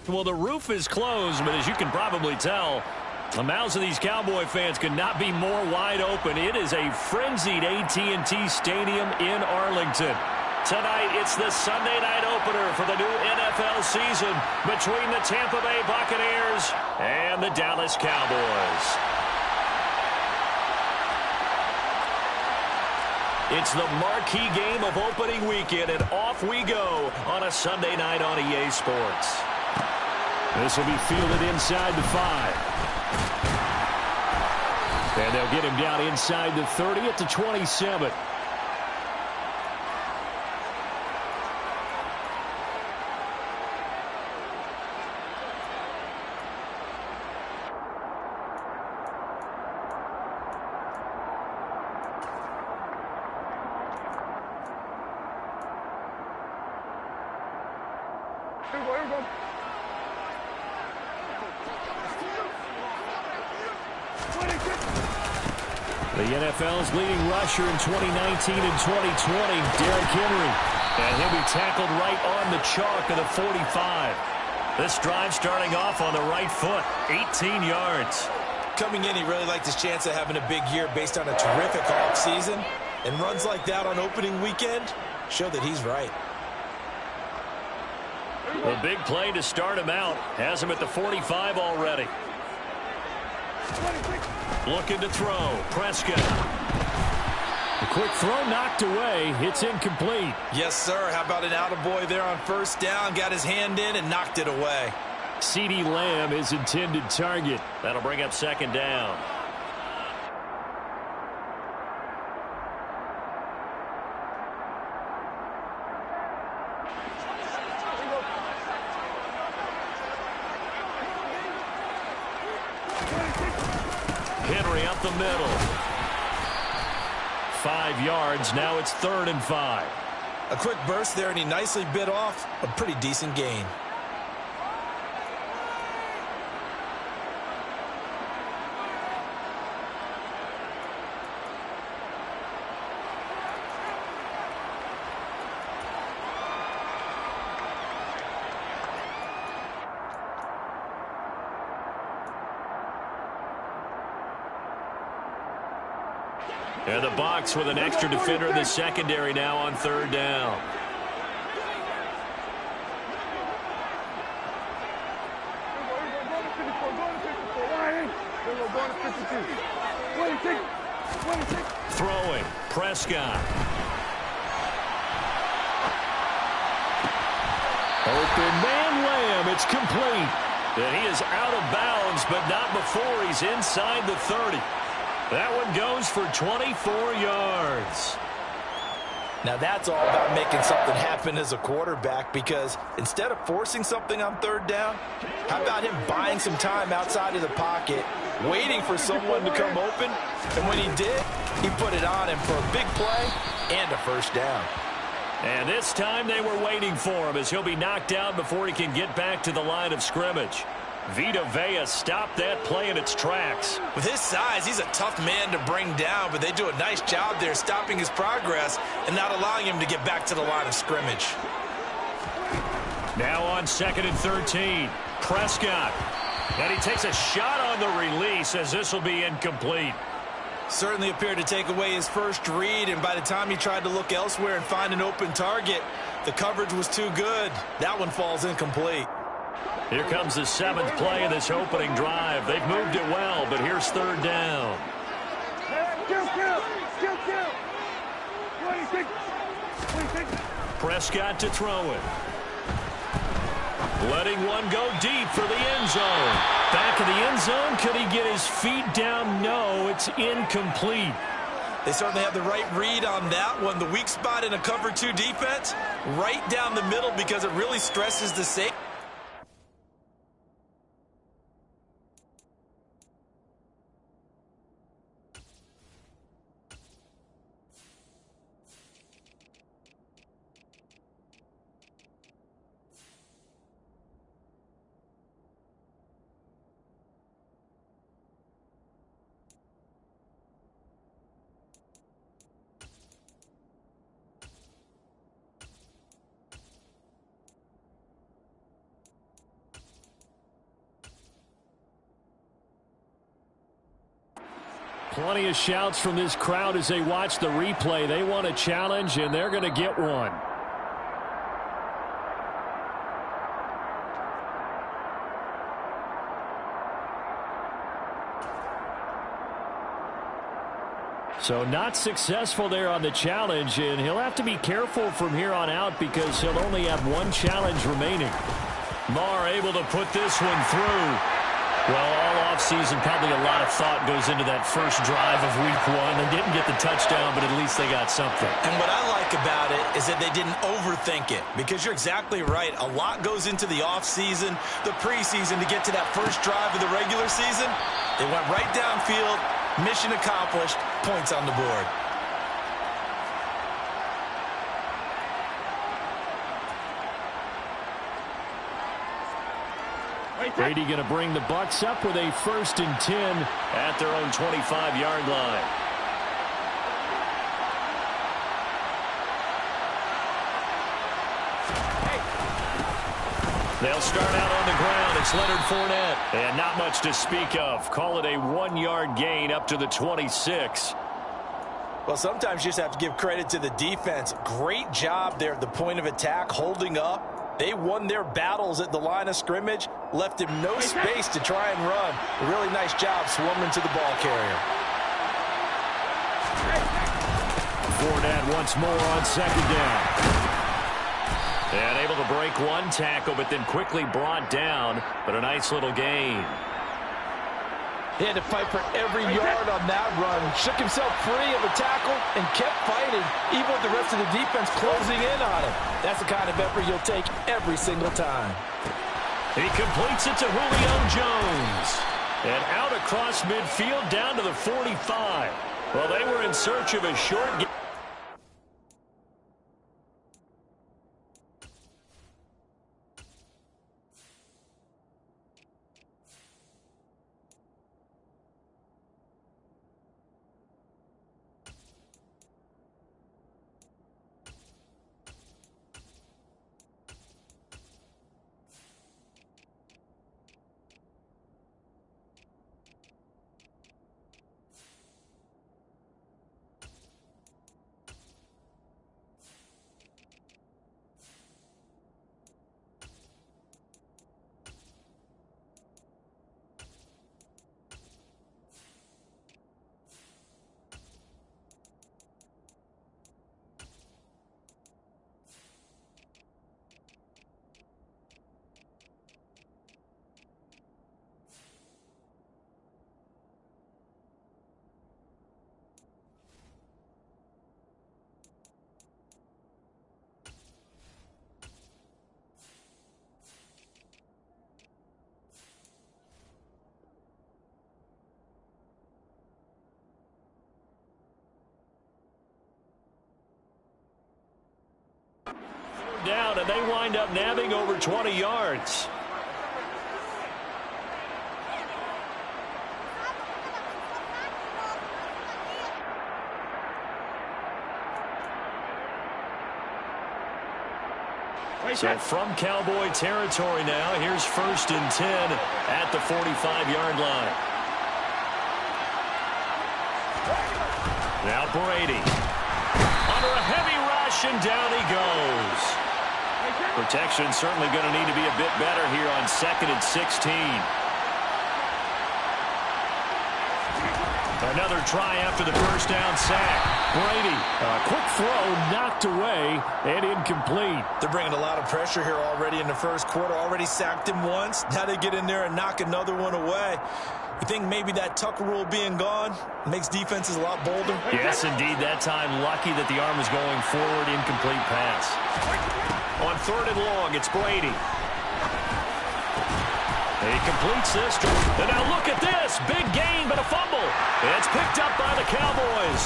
Well, the roof is closed, but as you can probably tell, the mouths of these Cowboy fans could not be more wide open. It is a frenzied AT&T Stadium in Arlington. Tonight, it's the Sunday night opener for the new NFL season between the Tampa Bay Buccaneers and the Dallas Cowboys. It's the marquee game of opening weekend, and off we go on a Sunday night on EA Sports. This will be fielded inside the 5. And they'll get him down inside the 30 at the 27. The NFL's leading rusher in 2019 and 2020, Derrick Henry. And he'll be tackled right on the chalk of the 45. This drive starting off on the right foot, 18 yards. Coming in, he really liked his chance of having a big year based on a terrific offseason. And runs like that on opening weekend show that he's right. The big play to start him out. Has him at the 45 already. Looking to throw. Prescott. A quick throw knocked away. It's incomplete. Yes, sir. How about an attaboy there on first down? Got his hand in and knocked it away. CeeDee Lamb is intended target. That'll bring up second down. Henry up the middle. 5 yards. Now it's 3rd and 5. A quick burst there, and he nicely bit off a pretty decent gain. And the Bucs with an extra defender in the secondary now on 3rd down. Throwing. Prescott. Open man Lamb. It's complete. And he is out of bounds, but not before he's inside the 30. That one goes for 24 yards. Now that's all about making something happen as a quarterback, because instead of forcing something on 3rd down, how about him buying some time outside of the pocket, waiting for someone to come open, and when he did, he put it on him for a big play and a first down. And this time they were waiting for him as he'll be knocked down before he can get back to the line of scrimmage. Vita Vea stopped that play in its tracks. With his size, he's a tough man to bring down, but they do a nice job there stopping his progress and not allowing him to get back to the line of scrimmage. Now on 2nd and 13, Prescott. And he takes a shot on the release as this will be incomplete. Certainly appeared to take away his first read, and by the time he tried to look elsewhere and find an open target, the coverage was too good. That one falls incomplete. Here comes the 7th play of this opening drive. They've moved it well, but here's 3rd down. Prescott to throw it. Letting one go deep for the end zone. Back of the end zone. Could he get his feet down? No, it's incomplete. They certainly have the right read on that one. The weak spot in a cover 2 defense, right down the middle, because it really stresses the safety. Plenty of shouts from this crowd as they watch the replay. They want a challenge, and they're going to get one. So not successful there on the challenge, and he'll have to be careful from here on out because he'll only have one challenge remaining. Maher able to put this one through. Well, all offseason, probably a lot of thought goes into that first drive of week one. They didn't get the touchdown, but at least they got something. And what I like about it is that they didn't overthink it, because you're exactly right. A lot goes into the offseason, the preseason, to get to that first drive of the regular season. They went right downfield, mission accomplished, points on the board. Brady going to bring the Bucs up with a 1st and 10 at their own 25-yard line. They'll start out on the ground. It's Leonard Fournette. And not much to speak of. Call it a 1-yard gain up to the 26. Well, sometimes you just have to give credit to the defense. Great job there at the point of attack, holding up. They won their battles at the line of scrimmage, left him no space to try and run. A really nice job swarming to the ball carrier. Fournette once more on 2nd down. And able to break one tackle, but then quickly brought down. But a nice little gain. He had to fight for every yard on that run. Shook himself free of a tackle and kept fighting, even with the rest of the defense closing in on him. That's the kind of effort you'll take every single time. He completes it to Julio Jones. And out across midfield down to the 45. Well, they were in search of a short game. Down, and they wind up nabbing over 20 yards. So from Cowboy territory now, here's 1st and 10 at the 45-yard line. Now Brady. Under a heavy rush, and down he goes. Protection certainly going to need to be a bit better here on 2nd and 16. Another try after the first down sack. Brady, a quick throw knocked away and incomplete. They're bringing a lot of pressure here already in the first quarter. Already sacked him once. Now they get in there and knock another one away. You think maybe that Tucker rule being gone makes defenses a lot bolder? Yes, indeed. That time, lucky that the arm was going forward. Incomplete pass. On 3rd and long, it's Brady. He completes this. And now look at this. Big gain, but a fumble. It's picked up by the Cowboys.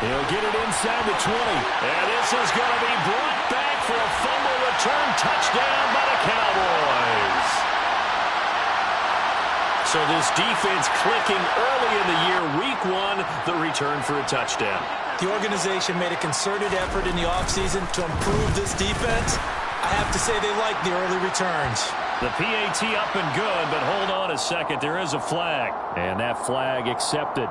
He'll get it inside the 20. And this is going to be brought back for a fumble return touchdown by the Cowboys. So this defense clicking early in the year. Week 1, the return for a touchdown. The organization made a concerted effort in the offseason to improve this defense. I have to say they like the early returns. The PAT up and good, but hold on a second. There is a flag. And that flag accepted.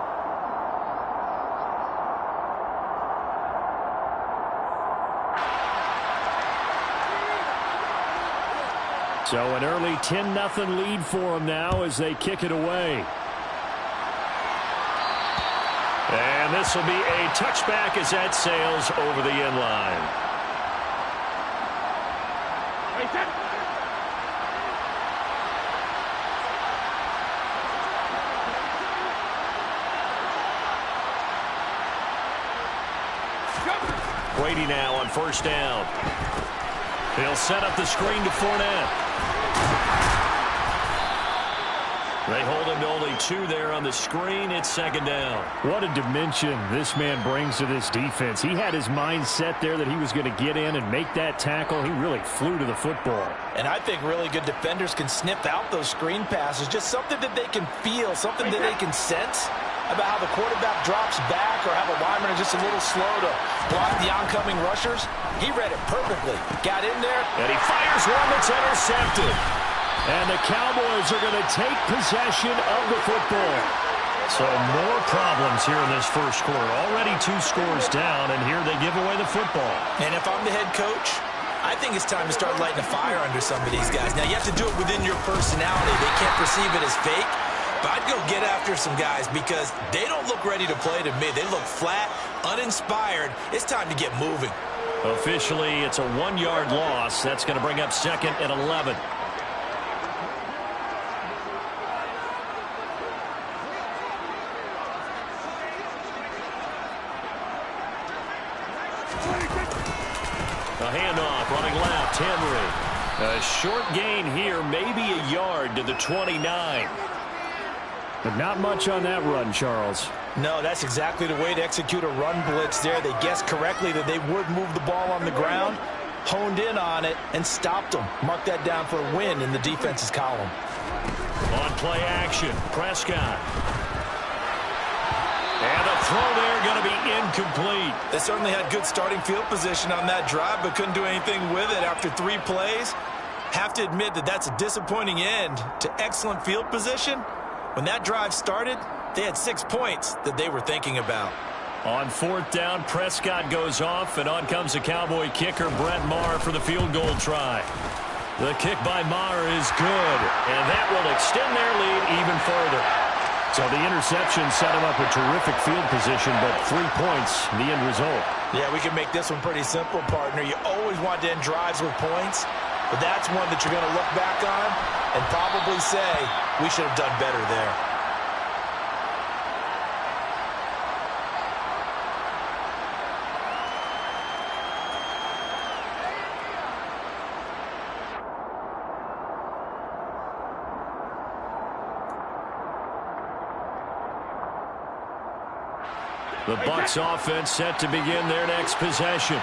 So an early 10-0 lead for them now as they kick it away. And this will be a touchback as that sails over the end line. Brady now on first down. He'll set up the screen to Fournette. They hold him to only 2 there on the screen. It's second down. What a dimension this man brings to this defense. He had his mind set there that he was going to get in and make that tackle. He really flew to the football. And I think really good defenders can sniff out those screen passes. Just something that they can feel, something that they can sense about how the quarterback drops back or how the linemen are just a little slow to block the oncoming rushers. He read it perfectly. Got in there. And he fires one that's intercepted. And the Cowboys are going to take possession of the football. So more problems here in this first quarter. Already 2 scores down, and here they give away the football. And if I'm the head coach, I think it's time to start lighting a fire under some of these guys. Now, you have to do it within your personality. They can't perceive it as fake. But I'd go get after some guys because they don't look ready to play to me. They look flat, uninspired. It's time to get moving. Officially, it's a 1-yard loss. That's going to bring up second and 11. A handoff, running left, Henry. A short gain here, maybe a yard to the 29. But not much on that run, Charles. No, that's exactly the way to execute a run blitz there. They guessed correctly that they would move the ball on the ground, honed in on it, and stopped them. Mark that down for a win in the defense's column. On play action, Prescott. And the throw there going to be incomplete. They certainly had good starting field position on that drive, but couldn't do anything with it after 3 plays. Have to admit that that's a disappointing end to excellent field position. When that drive started, they had 6 points that they were thinking about. On 4th down, Prescott goes off, and on comes the Cowboy kicker, Brett Maher, for the field goal try. The kick by Maher is good, and that will extend their lead even further. So the interception set him up a terrific field position, but 3 points, the end result. Yeah, we can make this one pretty simple, partner. You always want to end drives with points, but that's one that you're going to look back on and probably say, we should have done better there. The Bucs offense set to begin their next possession.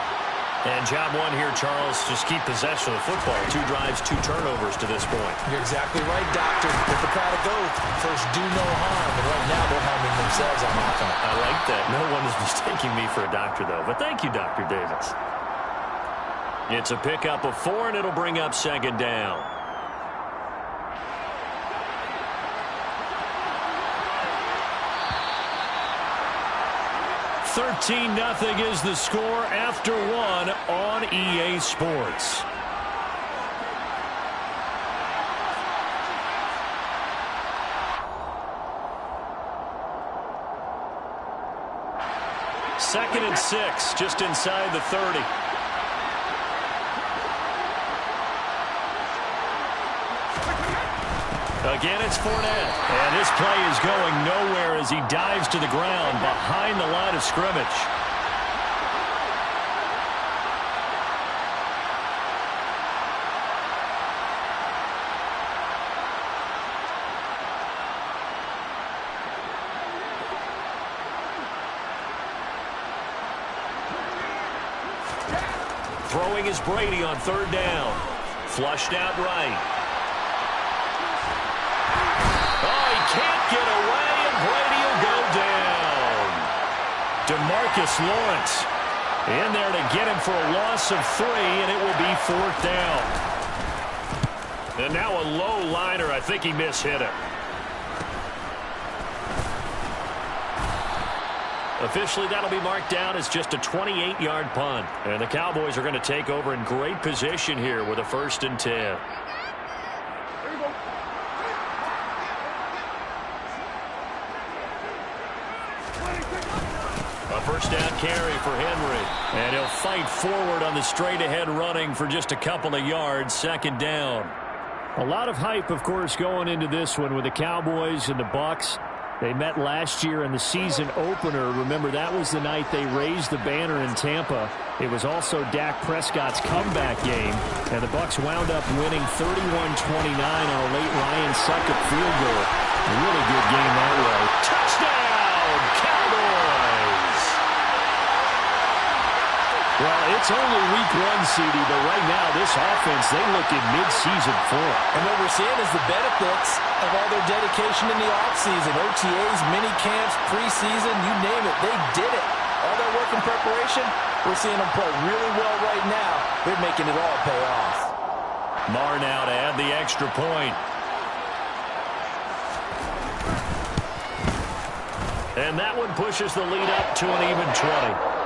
And job one here, Charles, just keep possession of the football. 2 drives, 2 turnovers to this point. You're exactly right, Doctor. Hippocratic oath. First, do no harm. And right now, they're harming themselves on offense. I like that. No one is mistaking me for a doctor, though. But thank you, Dr. Davis. It's a pickup of 4, and it'll bring up second down. $13-0 is the score after 1 on EA Sports. Second and 6, just inside the 30. Again, it's Fournette. And this play is going nowhere as he dives to the ground behind the line of scrimmage. Throwing is Brady on 3rd down. Flushed out right. Can't get away, and Brady will go down. DeMarcus Lawrence In there to get him for a loss of 3, and it will be 4th down. And now a low liner. I think he mishit it. Officially, that'll be marked down as just a 28-yard punt. And the Cowboys are going to take over in great position here with a 1st and 10. A 1st down carry for Henry. And he'll fight forward on the straight-ahead running for just a couple of yards. 2nd down. A lot of hype, of course, going into this one with the Cowboys and the Bucs. They met last year in the season opener. Remember, that was the night they raised the banner in Tampa. It was also Dak Prescott's comeback game, and the Bucs wound up winning 31-29 on a late Ryan Succop field goal. A really good game that way. Touchdown, Cowboys! Well, it's only week 1, CD, but right now this offense, they look in mid-season form. And what we're seeing is the benefits of all their dedication in the offseason. OTAs, mini camps, preseason, you name it, they did it. All their work and preparation, we're seeing them play really well right now. They're making it all pay off. Marr now to add the extra point. And that one pushes the lead up to an even 20.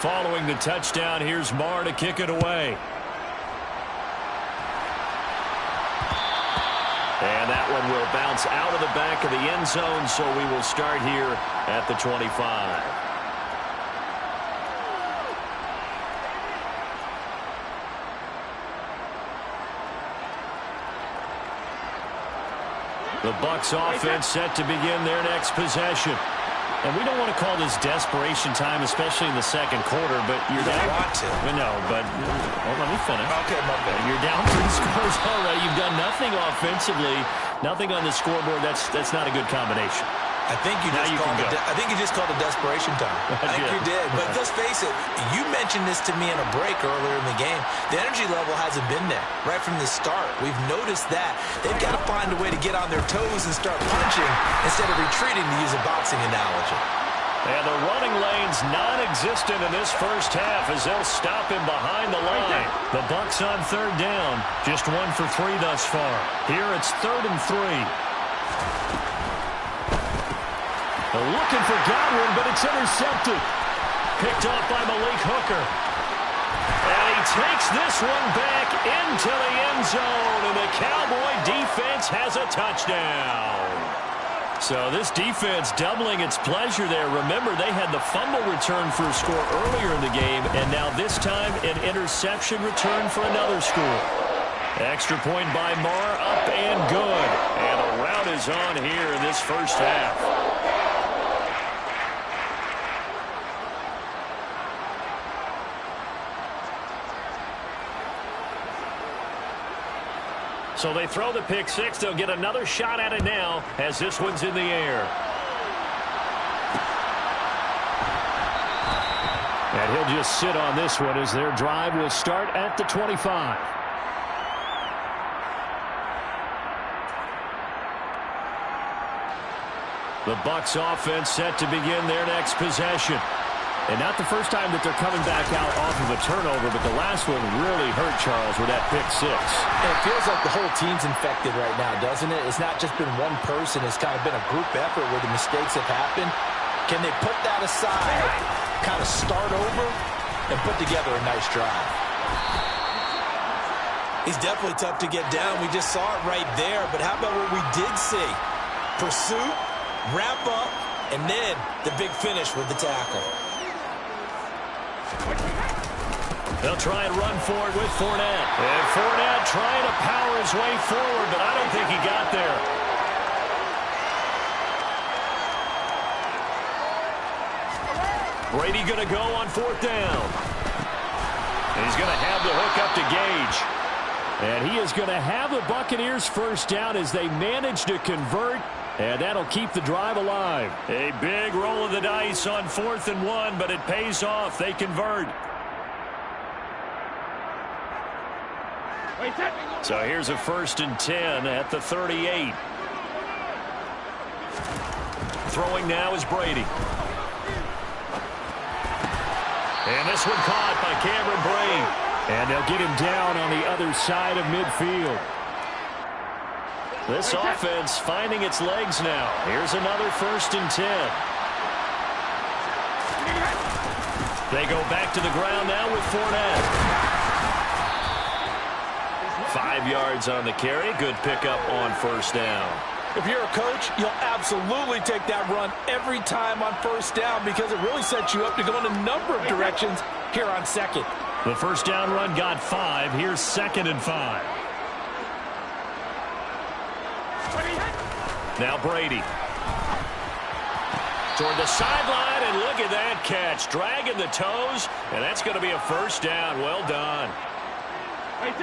Following the touchdown, here's Marr to kick it away. And that one will bounce out of the back of the end zone, so we will start here at the 25. The Bucs offense set to begin their next possession. And we don't want to call this desperation time, especially in the 2nd quarter, but you're down. Want to. No, but let me finish. Okay, my bad. You're down 3 scores already. You've done nothing offensively, nothing on the scoreboard. That's not a good combination. I think you just called it desperation time. I think you did. But let's face it, you mentioned this to me in a break earlier in the game. The energy level hasn't been there right from the start. We've noticed that. They've got to find a way to get on their toes and start punching instead of retreating, to use a boxing analogy. And the running lane's non-existent in this first half as they'll stop him behind the line. The Bucs on 3rd down. Just 1 for 3 thus far. Here it's 3rd and 3. Looking for Godwin, but it's intercepted. Picked off by Malik Hooker. And he takes this one back into the end zone, and the Cowboy defense has a touchdown. So this defense doubling its pleasure there. Remember, they had the fumble return for a score earlier in the game, and now this time an interception return for another score. Extra point by Marr, up and good. And a rout is on here in this first half. So they throw the pick 6. They'll get another shot at it now as this one's in the air. And he'll just sit on this one as their drive will start at the 25. The Bucs offense set to begin their next possession. And not the first time that they're coming back out off of a turnover, but the last one really hurt Charles with that pick 6. And it feels like the whole team's infected right now, doesn't it? It's not just been one person. It's kind of been a group effort where the mistakes have happened. Can they put that aside, kind of start over, and put together a nice drive? He's definitely tough to get down. We just saw it right there. But how about what we did see? Pursuit, wrap up, and then the big finish with the tackle. They'll try and run for it with Fournette. And Fournette trying to power his way forward, but I don't think he got there. Brady going to go on 4th down. He's going to have the hook up to Gage. And he is going to have the Buccaneers first down as they manage to convert. And that'll keep the drive alive. A big roll of the dice on 4th and 1, but it pays off. They convert. So here's a 1st and 10 at the 38. Throwing now is Brady. And this one caught by Cameron Brate. And they'll get him down on the other side of midfield. This offense finding its legs now. Here's another 1st and 10. They go back to the ground now with Fournette. 5 yards on the carry. Good pickup on 1st down. If you're a coach, you'll absolutely take that run every time on 1st down because it really sets you up to go in a number of directions here on 2nd. The 1st down run got 5. Here's 2nd and 5. Now Brady. Toward the sideline, and look at that catch. Dragging the toes, and that's going to be a 1st down. Well done.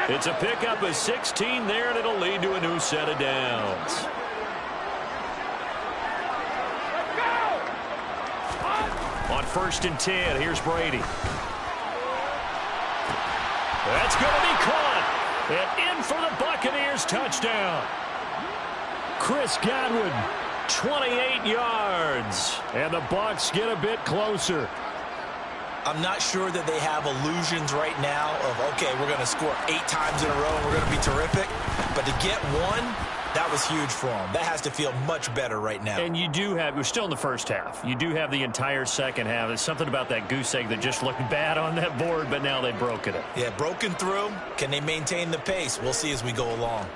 It's a pickup of 16 there, and it'll lead to a new set of downs. On 1st and 10, here's Brady. That's going to be caught. And in for the Buccaneers touchdown. Chris Godwin. 28 yards. And the Bucs get a bit closer. I'm not sure that they have illusions right now of, okay, we're going to score 8 times in a row and we're going to be terrific. But to get one, that was huge for them. That has to feel much better right now. And you do have, we're still in the 1st half. You do have the entire 2nd half. There's something about that goose egg that just looked bad on that board, but now they've broken it. Yeah, broken through. Can they maintain the pace? We'll see as we go along.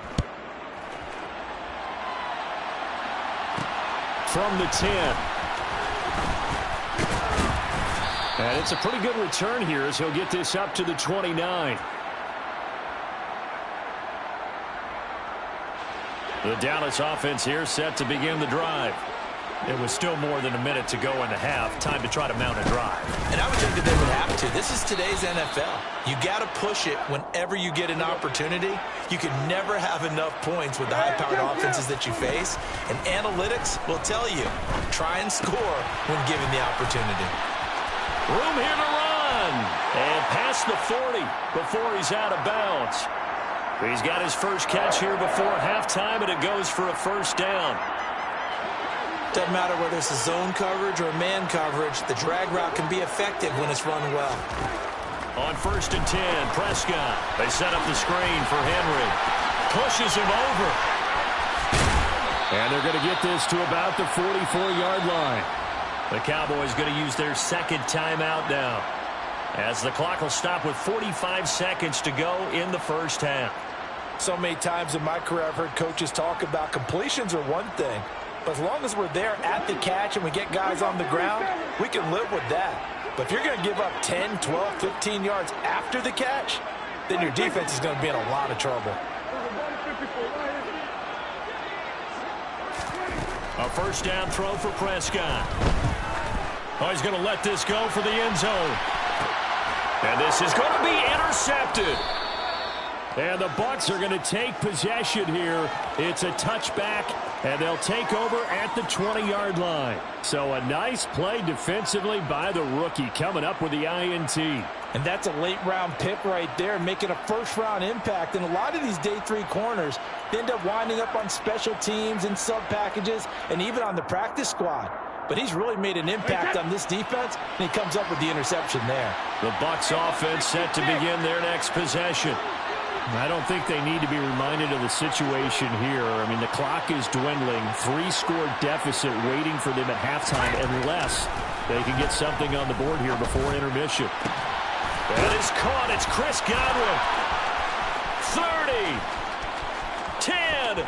From the 10. And it's a pretty good return here as he'll get this up to the 29. The Dallas offense here set to begin the drive. It was still more than a minute to go in the half. Time to try to mount a drive. And I would think that they would have to. This is today's NFL. You got to push it whenever you get an opportunity. You can never have enough points with the high-powered offenses that you face. And analytics will tell you, try and score when given the opportunity. Room here to run. And past the 40 before he's out of bounds. He's got his first catch here before halftime, and it goes for a 1st down. Doesn't matter whether it's a zone coverage or man coverage, the drag route can be effective when it's run well. On 1st and 10, Prescott. They set up the screen for Henry. Pushes him over. And they're going to get this to about the 44-yard line. The Cowboys going to use their 2nd timeout now, as the clock will stop with 45 seconds to go in the 1st half. So many times in my career I've heard coaches talk about completions are one thing. But as long as we're there at the catch and we get guys on the ground, we can live with that. But if you're going to give up 10, 12, 15 yards after the catch, then your defense is going to be in a lot of trouble. A 1st down throw for Prescott. Oh, he's going to let this go for the end zone. And this is going to be intercepted. And the Bucs are going to take possession here. It's a touchback, and they'll take over at the 20-yard line. So a nice play defensively by the rookie, coming up with the INT. And that's a late-round pick right there, making a first-round impact. And a lot of these day 3 corners, they end up winding up on special teams and sub-packages and even on the practice squad. But he's really made an impact on this defense, and he comes up with the interception there. The Bucs offense set to begin their next possession. I don't think they need to be reminded of the situation here. I mean, the clock is dwindling. 3-score deficit waiting for them at halftime unless they can get something on the board here before intermission. That is caught. It's Chris Godwin. 30. 10.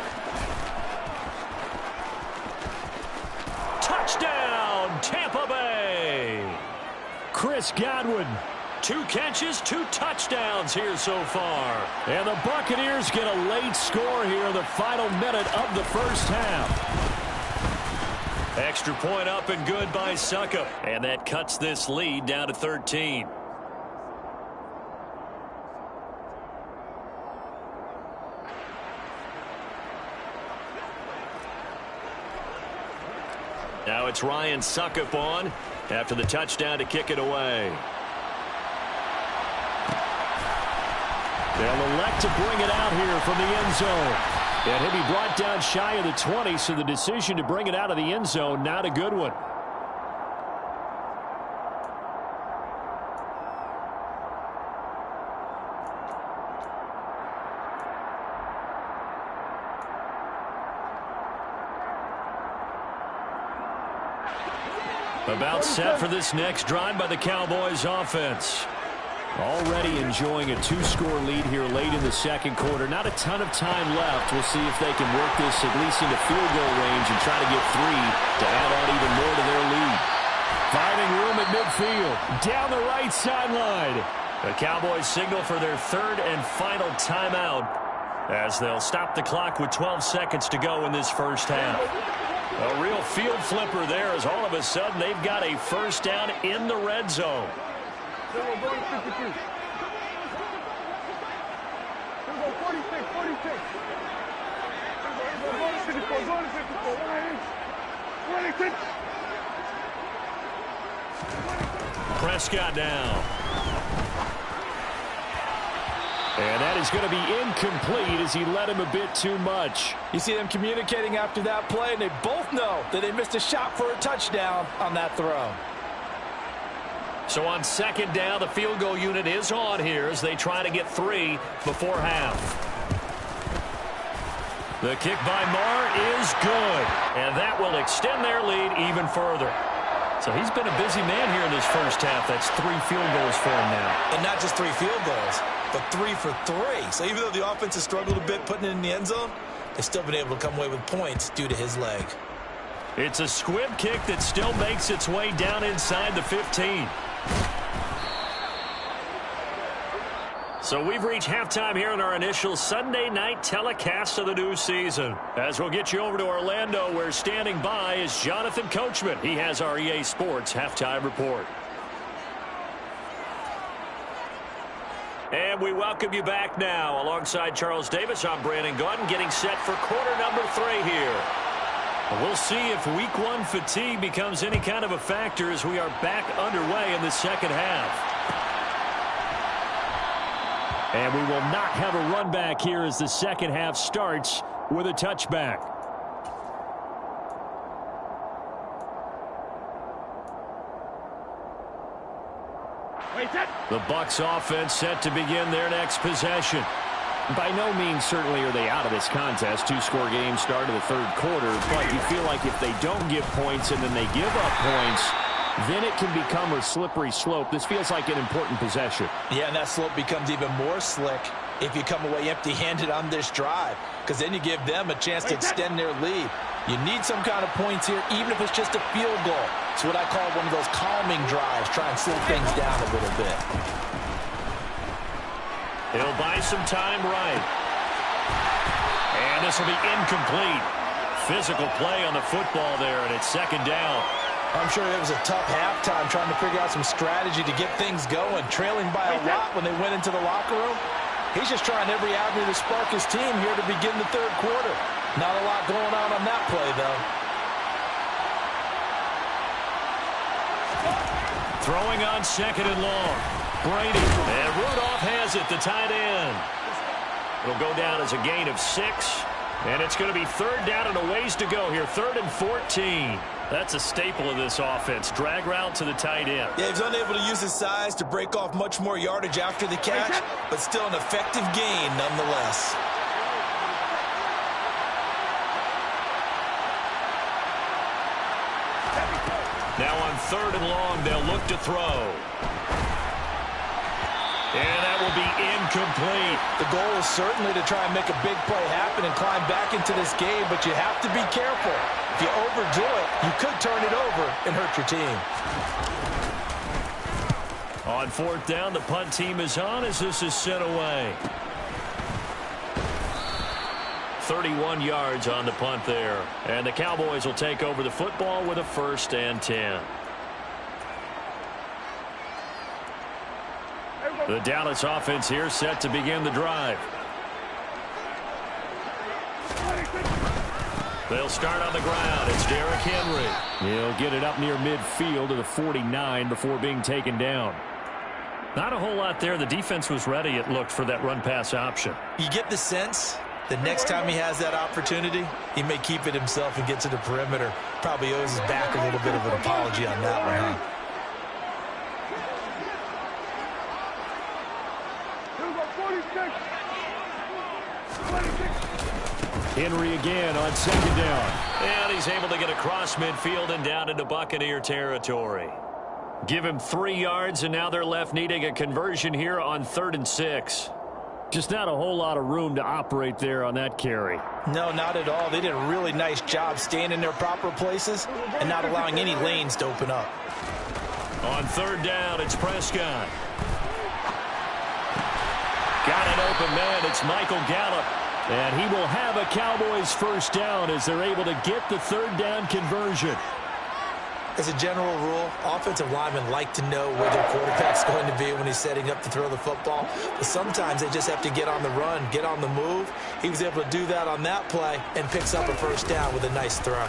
Touchdown, Tampa Bay. Chris Godwin. 2 catches, 2 touchdowns here so far. And the Buccaneers get a late score here in the final minute of the 1st half. Extra point up and good by Succop. And that cuts this lead down to 13. Now it's Ryan Succop on after the touchdown to kick it away. They'll elect to bring it out here from the end zone. And he'll be brought down shy of the 20, so the decision to bring it out of the end zone, not a good one. About set for this next drive by the Cowboys offense. Already enjoying a 2-score lead here late in the second quarter. Not a ton of time left. We'll see if they can work this at least into field goal range and try to get 3 to add on even more to their lead. Finding room at midfield. Down the right sideline. The Cowboys signal for their third and final timeout as they'll stop the clock with 12 seconds to go in this first half. A real field flipper there as all of a sudden they've got a first down in the red zone. Prescott now. And that is going to be incomplete as he led him a bit too much. You see them communicating after that play, and they both know that they missed a shot for a touchdown on that throw. So on second down, the field goal unit is on here as they try to get 3 before half. The kick by Marr is good, and that will extend their lead even further. So he's been a busy man here in this first half. That's 3 field goals for him now. And not just 3 field goals, but 3 for 3. So even though the offense has struggled a bit putting it in the end zone, they've still been able to come away with points due to his leg. It's a squib kick that still makes its way down inside the 15. So we've reached halftime here in our initial Sunday night telecast of the new season. As we'll get you over to Orlando, where standing by is Jonathan Coachman. He has our EA Sports halftime report. And we welcome you back now. Alongside Charles Davis, I'm Brandon Gaudin, getting set for quarter number 3 here. We'll see if week 1 fatigue becomes any kind of a factor as we are back underway in the second half. And we will not have a run back here as the second half starts with a touchback. The Bucs offense set to begin their next possession. By no means certainly are they out of this contest. 2-score game start of the third quarter, but you feel like if they don't give points and then they give up points, then it can become a slippery slope. This feels like an important possession. Yeah, and that slope becomes even more slick if you come away empty-handed on this drive, because then you give them a chance to extend their lead. You need some kind of points here, even if it's just a field goal. It's what I call one of those calming drives, try and slow things down a little bit. He'll buy some time right. And this will be incomplete. Physical play on the football there, and it's second down. I'm sure it was a tough halftime trying to figure out some strategy to get things going, trailing by a lot when they went into the locker room. He's just trying every avenue to spark his team here to begin the third quarter. Not a lot going on that play, though. Throwing on second and long. Brady. And Rudolph has it, the tight end. It'll go down as a gain of 6. And it's going to be third down and a ways to go here. 3rd and 14. That's a staple of this offense. Drag route to the tight end. Yeah, he's unable to use his size to break off much more yardage after the catch, but still an effective gain nonetheless. Now on 3rd and long, they'll look to throw. And that will be incomplete. The goal is certainly to try and make a big play happen and climb back into this game, but you have to be careful. If you overdo it, you could turn it over and hurt your team. On 4th down, the punt team is on as this is sent away. 31 yards on the punt there. And the Cowboys will take over the football with a 1st and 10. The Dallas offense here set to begin the drive. They'll start on the ground. It's Derrick Henry. He'll get it up near midfield to the 49 before being taken down. Not a whole lot there. The defense was ready, it looked, for that run-pass option. You get the sense the next time he has that opportunity, he may keep it himself and get to the perimeter. Probably owes his back a little bit of an apology on that one, huh? Henry again on second down. And he's able to get across midfield and down into Buccaneer territory. Give him 3 yards, and now they're left needing a conversion here on 3rd and 6. Just not a whole lot of room to operate there on that carry. No, not at all. They did a really nice job staying in their proper places and not allowing any lanes to open up. On 3rd down, it's Prescott. Got an open man. It's Michael Gallup. And he will have a Cowboys first down as they're able to get the 3rd down conversion. As a general rule, offensive linemen like to know where their quarterback's going to be when he's setting up to throw the football. But sometimes they just have to get on the run, get on the move. He was able to do that on that play and picks up a first down with a nice throw.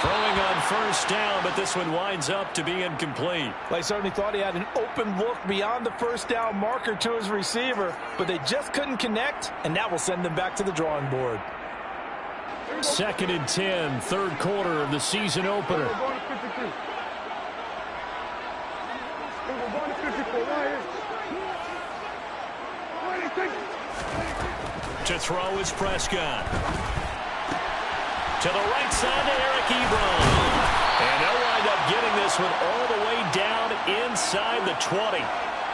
Throwing on 1st down, but this one winds up to be incomplete. Well, I certainly thought he had an open look beyond the first down marker to his receiver, but they just couldn't connect, and that will send them back to the drawing board. 2nd and 10, 3rd quarter of the season opener. To throw is Prescott. To the right side to Eric Ebron. And they'll wind up getting this one all the way down inside the 20.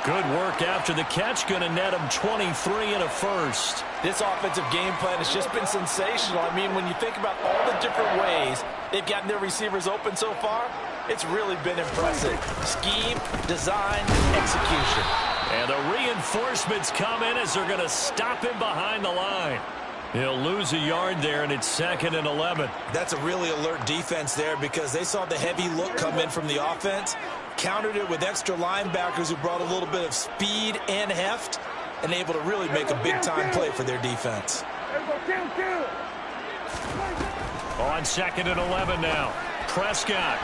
Good work after the catch. Going to net him 23 and a first. This offensive game plan has just been sensational. I mean, when you think about all the different ways they've gotten their receivers open so far, it's really been impressive. Scheme, design, execution. And the reinforcements come in as they're going to stop him behind the line. He'll lose a yard there, and it's 2nd and 11. That's a really alert defense there because they saw the heavy look come in from the offense, countered it with extra linebackers who brought a little bit of speed and heft, and able to really make a big-time play for their defense. On 2nd and 11 now. Prescott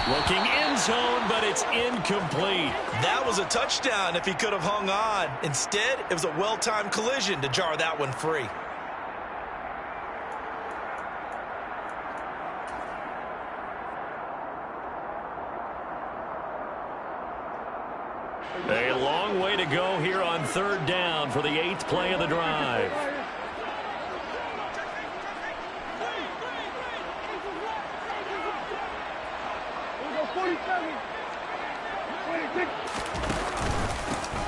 looking end zone, but it's incomplete. That was a touchdown if he could have hung on. Instead, it was a well-timed collision to jar that one free. A long way to go here on 3rd down for the 8th play of the drive.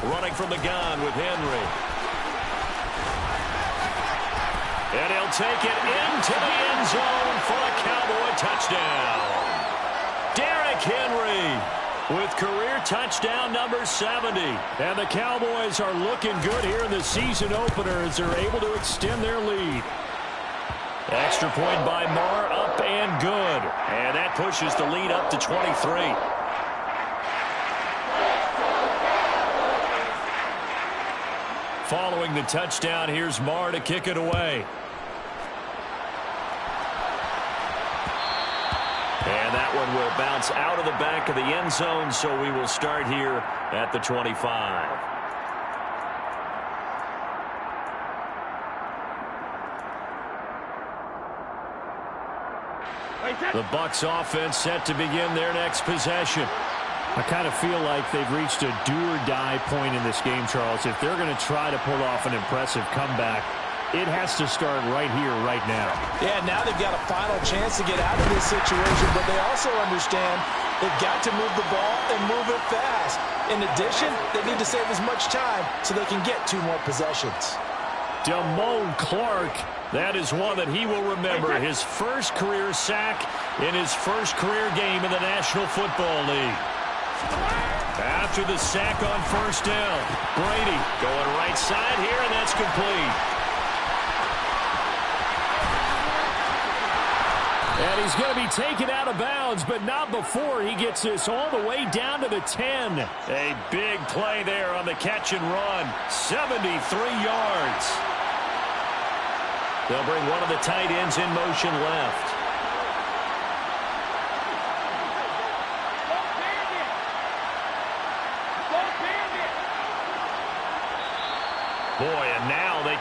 Running from the gun with Henry. And he'll take it into the end zone for a Cowboy touchdown. Derrick Henry with career touchdown number 70. And the Cowboys are looking good here in the season opener as they're able to extend their lead. Extra point by Marr, up and good. And that pushes the lead up to 23. Following the touchdown, here's Marr to kick it away. And that one will bounce out of the back of the end zone, so we will start here at the 25. The Bucs offense set to begin their next possession. I kind of feel like they've reached a do-or-die point in this game, Charles. If they're going to try to pull off an impressive comeback, it has to start right here, right now. Yeah, now they've got a final chance to get out of this situation, but they also understand they've got to move the ball and move it fast. In addition, they need to save as much time so they can get 2 more possessions. Damone Clark, that is one that he will remember. His first career sack in his first career game in the National Football League. After the sack on 1st down, Brady going right side here, and that's complete. And he's going to be taken out of bounds, but not before he gets this all the way down to the 10. A big play there on the catch and run. 73 yards. They'll bring one of the tight ends in motion left.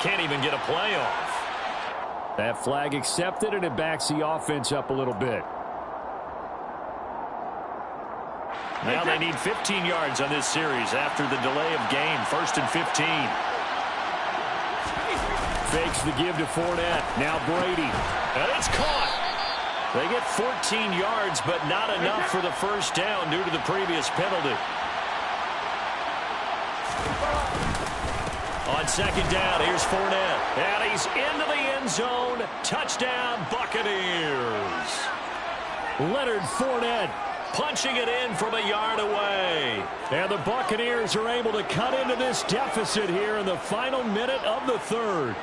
can't even get a play off. That flag accepted, and it backs the offense up a little bit. Now they need 15 yards on this series after the delay of game. 1st and 15. Fakes the give to Fournette. Now Brady. And it's caught. They get 14 yards, but not enough for the first down due to the previous penalty. On 2nd down, here's Fournette. And he's into the end zone. Touchdown, Buccaneers. Leonard Fournette punching it in from a yard away. And the Buccaneers are able to cut into this deficit here in the final minute of the 3rd.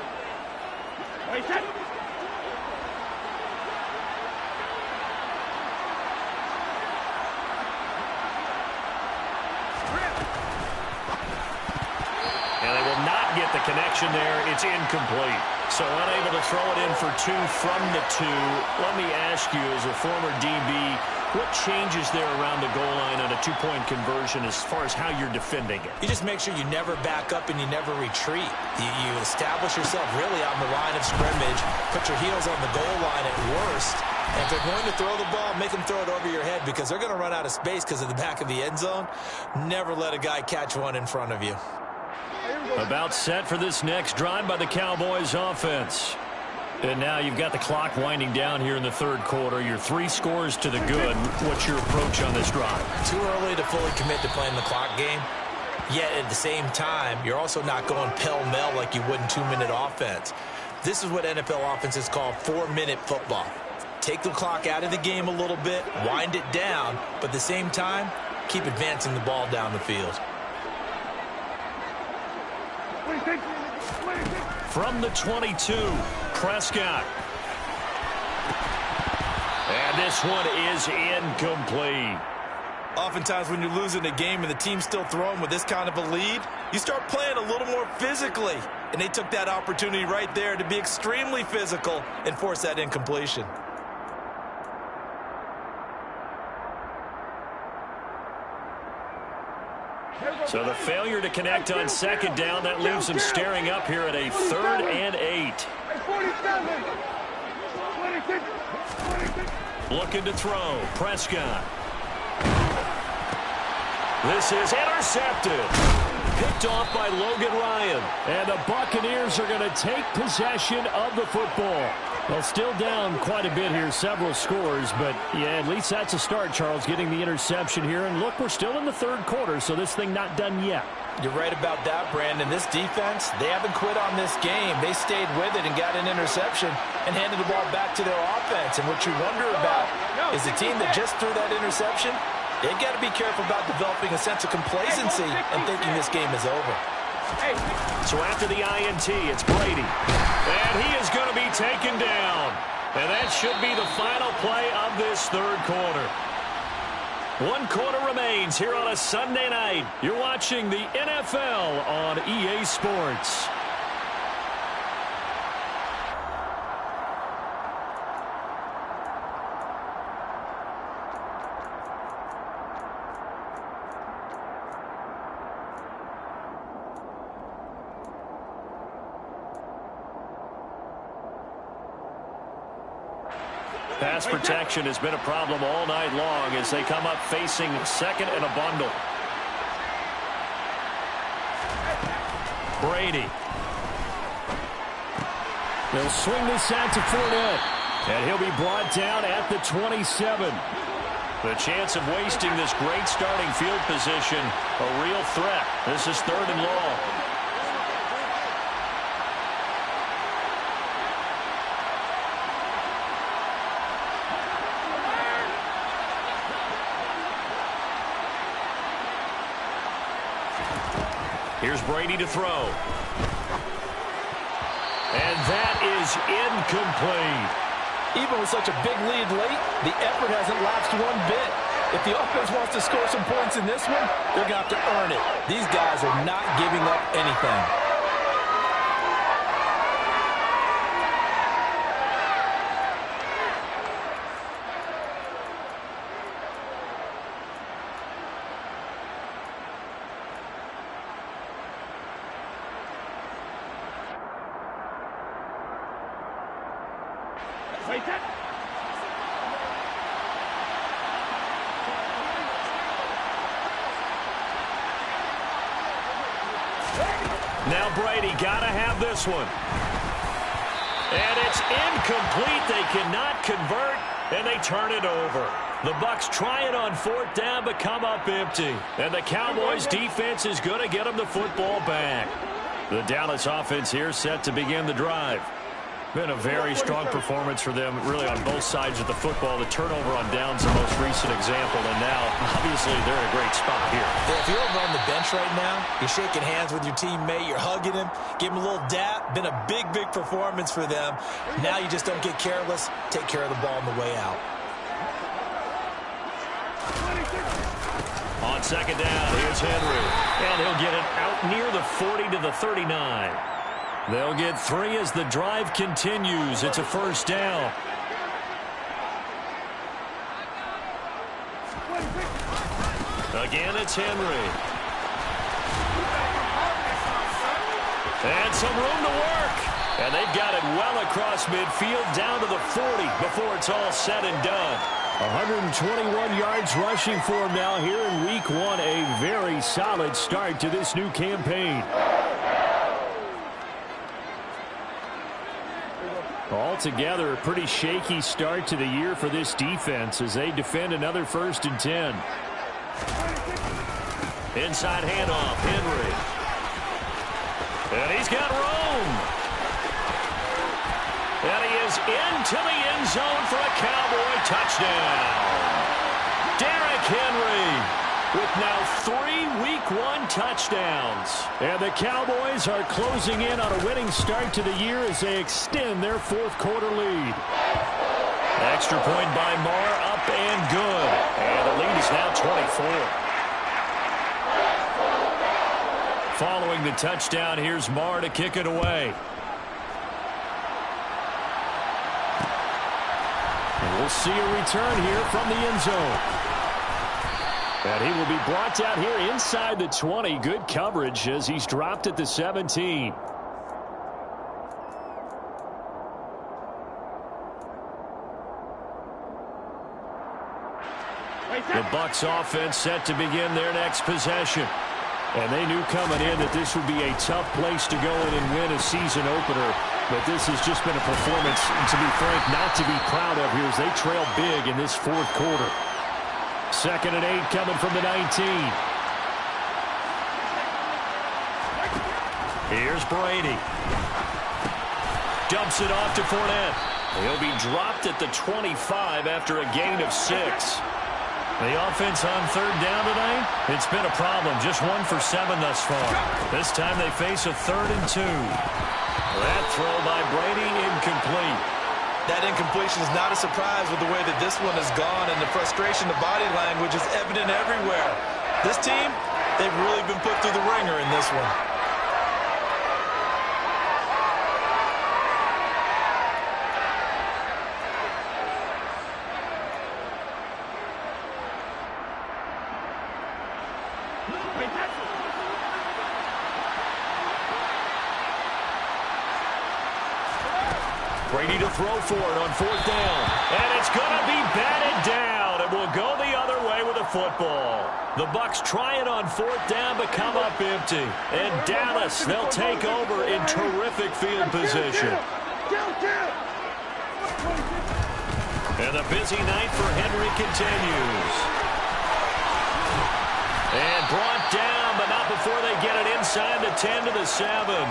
And they will not get the connection there. It's incomplete. So unable to throw it in for 2 from the 2. Let me ask you, as a former DB, what changes there around the goal line on a 2-point conversion as far as how you're defending it? You just make sure you never back up and you never retreat. You establish yourself really on the line of scrimmage, put your heels on the goal line at worst, and if they're going to throw the ball, make them throw it over your head because they're going to run out of space because of the back of the end zone. Never let a guy catch one in front of you. About set for this next drive by the Cowboys offense. And now you've got the clock winding down here in the 3rd quarter. You're 3 scores to the good. What's your approach on this drive? Too early to fully commit to playing the clock game. Yet at the same time, you're also not going pell-mell like you would in 2-minute offense. This is what NFL offenses call 4-minute football. Take the clock out of the game a little bit, wind it down, but at the same time, keep advancing the ball down the field. From the 22, Prescott. And this one is incomplete. Oftentimes when you're losing a game and the team's still throwing with this kind of a lead, you start playing a little more physically. And they took that opportunity right there to be extremely physical and force that incompletion. So the failure to connect on 2nd down, that leaves them staring up here at a 3rd and 8. Looking to throw. Prescott. This is intercepted. Picked off by Logan Ryan. And the Buccaneers are going to take possession of the football. Well, still down quite a bit here, several scores, but yeah, at least that's a start, Charles, getting the interception here. And look, we're still in the 3rd quarter, so this thing not done yet. You're right about that, Brandon. This defense, they haven't quit on this game. They stayed with it and got an interception and handed the ball back to their offense. And what you wonder about is the team that just threw that interception, they've got to be careful about developing a sense of complacency and thinking this game is over. So after the INT, it's Brady. And he is going to be taken down. And that should be the final play of this 3rd quarter. 1 quarter remains here on a Sunday night. You're watching the NFL on EA Sports. Pass protection has been a problem all night long as they come up facing 2nd and a bundle. Brady. They'll swing this out to Fournette. And he'll be brought down at the 27. The chance of wasting this great starting field position, a real threat. This is 3rd and long. Here's Brady to throw. And that is incomplete. Even with such a big lead late, the effort hasn't lapsed one bit. If the offense wants to score some points in this one, they're going to have to earn it. These guys are not giving up anything. Now Brady got to have this one. And it's incomplete. They cannot convert, and they turn it over. The Bucs try it on 4th down, but come up empty. And the Cowboys defense is going to get them the football back. The Dallas offense here set to begin the drive. Been a very strong performance for them, really, on both sides of the football. The turnover on downs the most recent example, and now, obviously, they're in a great spot here. Yeah, if you're over on the bench right now, you're shaking hands with your teammate, you're hugging him, give him a little dap. Been a big, big performance for them. Now you just don't get careless. Take care of the ball on the way out. On 2nd down, here's Henry. And he'll get it out near the 40 to the 39. They'll get 3 as the drive continues. It's a 1st down. Again, it's Henry. And some room to work. And they've got it well across midfield down to the 40 before it's all said and done. 121 yards rushing for him now here in Week 1. A very solid start to this new campaign. Altogether, a pretty shaky start to the year for this defense as they defend another 1st and 10. Inside handoff, Henry. And he's got room. And he is into the end zone for a Cowboy touchdown. Derrick Henry with now 3 Week 1 touchdowns. And the Cowboys are closing in on a winning start to the year as they extend their 4th quarter lead. Extra point by Marr, up and good. And the lead is now 24. Following the touchdown, here's Marr to kick it away. And we'll see a return here from the end zone. And he will be brought down here inside the 20. Good coverage as he's dropped at the 17. The Bucs offense set to begin their next possession. And they knew coming in that this would be a tough place to go in and win a season opener. But this has just been a performance, to be frank, not to be proud of here as they trail big in this 4th quarter. 2nd and 8 coming from the 19. Here's Brady. Dumps it off to Fournette. He'll be dropped at the 25 after a gain of 6. The offense on 3rd down tonight, it's been a problem. Just 1 for 7 thus far. This time they face a 3rd and 2. That throw by Brady incomplete. That incompletion is not a surprise with the way that this one has gone, and the frustration, the body language is evident everywhere. This team, they've really been put through the ringer in this one. Brady to throw for it on 4th down. And it's going to be batted down. It will go the other way with the football. The Bucs try it on 4th down, but come up empty. And Dallas, they'll take over in terrific field position. And the busy night for Henry continues. And brought down, but not before they get it inside the 10 to the 7.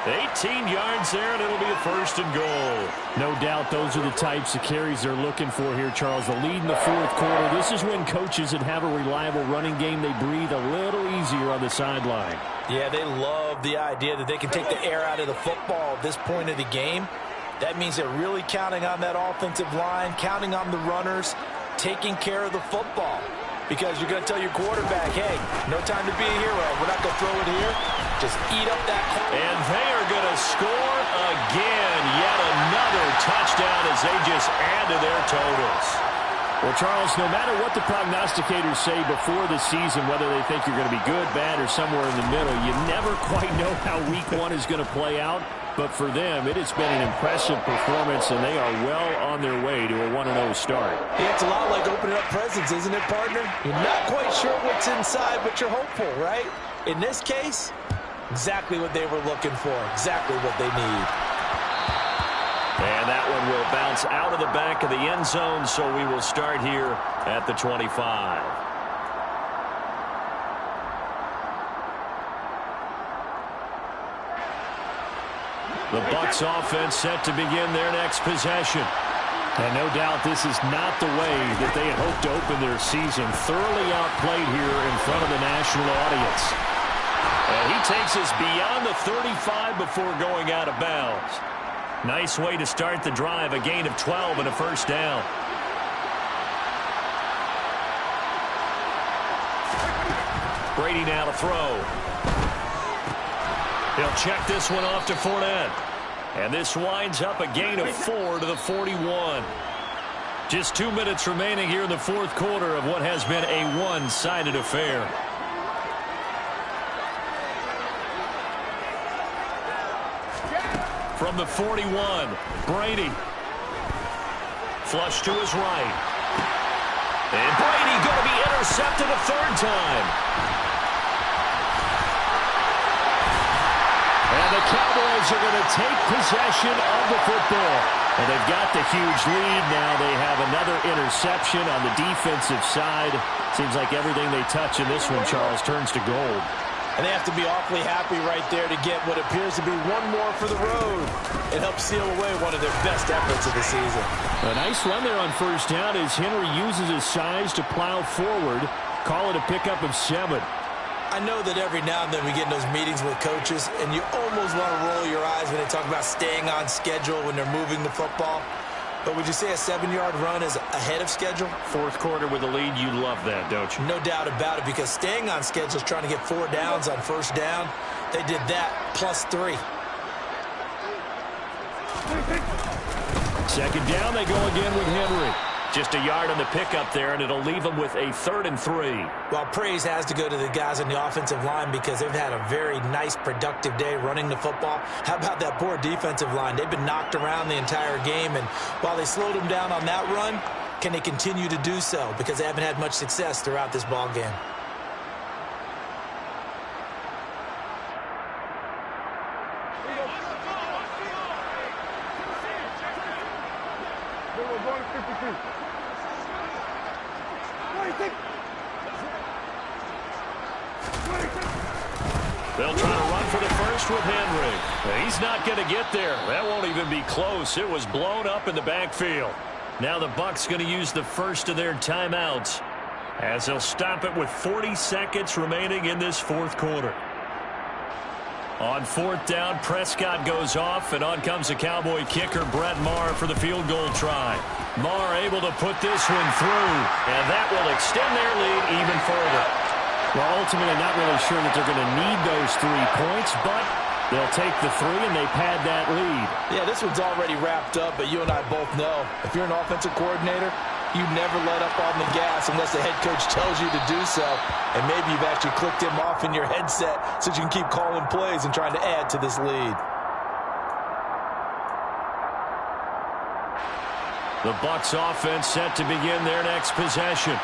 18 yards there, and it'll be a 1st and goal. No doubt those are the types of carries they're looking for here, Charles. The lead in the 4th quarter. This is when coaches that have a reliable running game, they breathe a little easier on the sideline. Yeah, they love the idea that they can take the air out of the football at this point of the game. That means they're really counting on that offensive line, counting on the runners, taking care of the football. Because you're going to tell your quarterback, hey, no time to be a hero. We're not going to throw it here. Just eat up that clock. And they are going to score again. Yet another touchdown as they just add to their totals. Well, Charles, no matter what the prognosticators say before the season, whether they think you're going to be good, bad, or somewhere in the middle, you never quite know how Week 1 is going to play out. but for them, it has been an impressive performance, and they are well on their way to a 1-0 start. Yeah, it's a lot like opening up presents, isn't it, partner? You're not quite sure what's inside, but you're hopeful, right? In this case, exactly what they were looking for, exactly what they need. And that one will bounce out of the back of the end zone, so we will start here at the 25. The Bucs offense set to begin their next possession. And no doubt this is not the way that they had hoped to open their season. Thoroughly outplayed here in front of the national audience. And he takes us beyond the 35 before going out of bounds. Nice way to start the drive, a gain of 12 and a first down. Brady now to throw. He'll check this one off to Fournette. And this winds up a gain of 4 to the 41. Just 2 minutes remaining here in the fourth quarter of what has been a one-sided affair. From the 41, Brady. Flush to his right. And Brady going to be intercepted a third time. And the Cowboys are going to take possession of the football. And they've got the huge lead. Now they have another interception on the defensive side. Seems like everything they touch in this one, Charles, turns to gold. And they have to be awfully happy right there to get what appears to be one more for the road. It helps seal away one of their best efforts of the season. A nice run there on first down as Henry uses his size to plow forward. Call it a pickup of 7. I know that every now and then we get in those meetings with coaches, and you almost want to roll your eyes when they talk about staying on schedule when they're moving the football. But would you say a 7-yard run is ahead of schedule? Fourth quarter with a lead, you love that, don't you? No doubt about it, because staying on schedule is trying to get 4 downs on first down. They did that plus 3. Second down, they go again with Henry. Just a yard on the pickup there, and it'll leave them with a 3rd and 3. Well, praise has to go to the guys on the offensive line because they've had a very nice, productive day running the football. How about that poor defensive line? They've been knocked around the entire game, and while they slowed them down on that run, can they continue to do so? Because they haven't had much success throughout this ball game. They'll try to run for the first with Henry. He's not going to get there. That won't even be close. It was blown up in the backfield. Now the Bucs going to use the first of their timeouts as they'll stop it with 40 seconds remaining in this fourth quarter. On fourth down, Prescott goes off, and on comes the Cowboy kicker, Brett Maher, for the field goal try. Maher able to put this one through, and that will extend their lead even further. Well, ultimately, not really sure that they're going to need those 3 points, but they'll take the 3, and they pad that lead. Yeah, this one's already wrapped up, but you and I both know if you're an offensive coordinator, you never let up on the gas unless the head coach tells you to do so. And maybe you've actually clicked him off in your headset so you can keep calling plays and trying to add to this lead. The Bucs offense set to begin their next possession.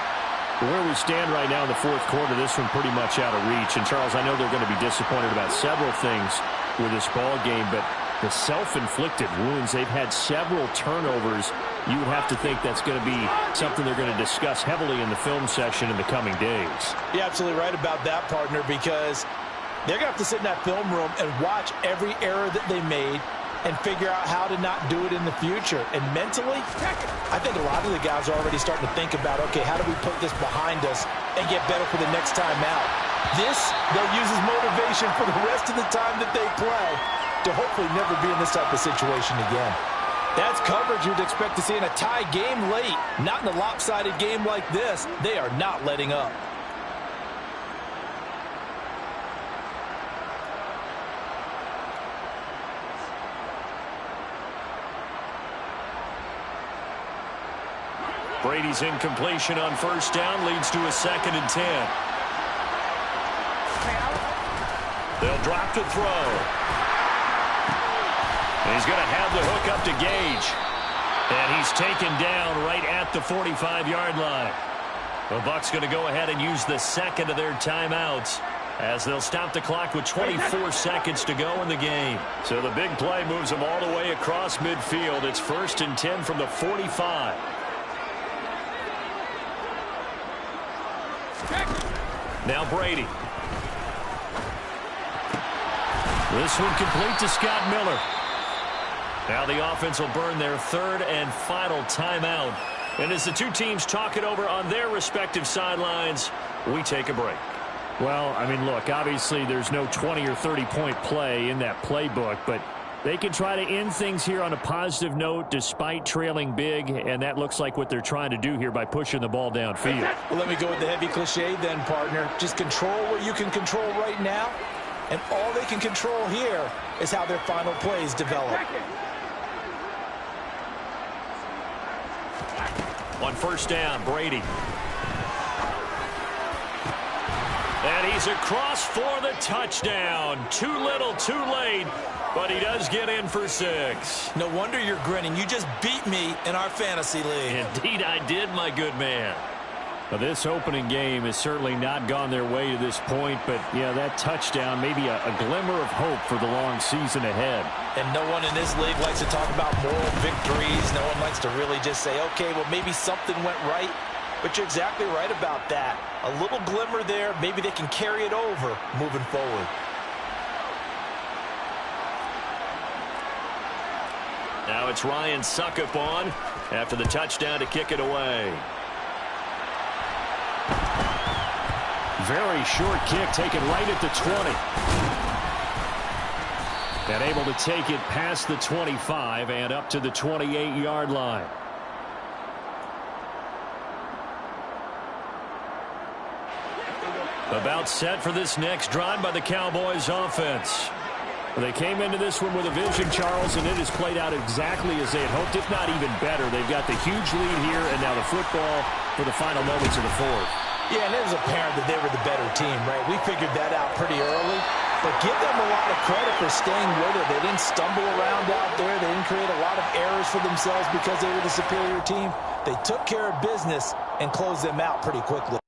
Where we stand right now in the fourth quarter, this one pretty much out of reach. And, Charles, I know they're going to be disappointed about several things with this ball game, but the self-inflicted wounds, they've had several turnovers. You would have to think that's going to be something they're going to discuss heavily in the film session in the coming days. You're absolutely right about that, partner, because they're going to have to sit in that film room and watch every error that they made and figure out how to not do it in the future. And mentally, I think a lot of the guys are already starting to think about, okay, how do we put this behind us and get better for the next time out? This, they'll use as motivation for the rest of the time that they play to hopefully never be in this type of situation again. That's coverage you'd expect to see in a tie game late. Not in a lopsided game like this. They are not letting up. Brady's incompletion on first down leads to a 2nd and 10. They'll drop to throw. He's going to have the hook up to Gage. And he's taken down right at the 45-yard line. The Bucs going to go ahead and use the second of their timeouts as they'll stop the clock with 24 seconds to go in the game. So the big play moves them all the way across midfield. It's 1st and 10 from the 45. Now Brady. This one complete to Scott Miller. Now the offense will burn their 3rd and final timeout. And as the two teams talk it over on their respective sidelines, we take a break. Well, I mean, look, obviously there's no 20 or 30-point play in that playbook, but they can try to end things here on a positive note despite trailing big, and that looks like what they're trying to do here by pushing the ball downfield. Well, let me go with the heavy cliche then, partner. Just control what you can control right now, and all they can control here is how their final plays develop. On 1st down, Brady. And he's across for the touchdown. Too little, too late, but he does get in for 6. No wonder you're grinning. You just beat me in our fantasy league. Indeed I did, my good man. Well, this opening game has certainly not gone their way to this point, but, yeah, that touchdown, maybe a glimmer of hope for the long season ahead. And no one in this league likes to talk about moral victories. No one likes to really just say, okay, well, maybe something went right. But you're exactly right about that. A little glimmer there. Maybe they can carry it over moving forward. Now it's Ryan Suckup on after the touchdown to kick it away. Very short kick taken right at the 20. And able to take it past the 25 and up to the 28-yard line. About set for this next drive by the Cowboys offense. They came into this one with a vision, Charles, and it has played out exactly as they had hoped, if not even better. They've got the huge lead here, and now the football for the final moments of the 4th. Yeah, and it was apparent that they were the better team, right? We figured that out pretty early. But give them a lot of credit for staying with it. They didn't stumble around out there. They didn't create a lot of errors for themselves because they were the superior team. They took care of business and closed them out pretty quickly.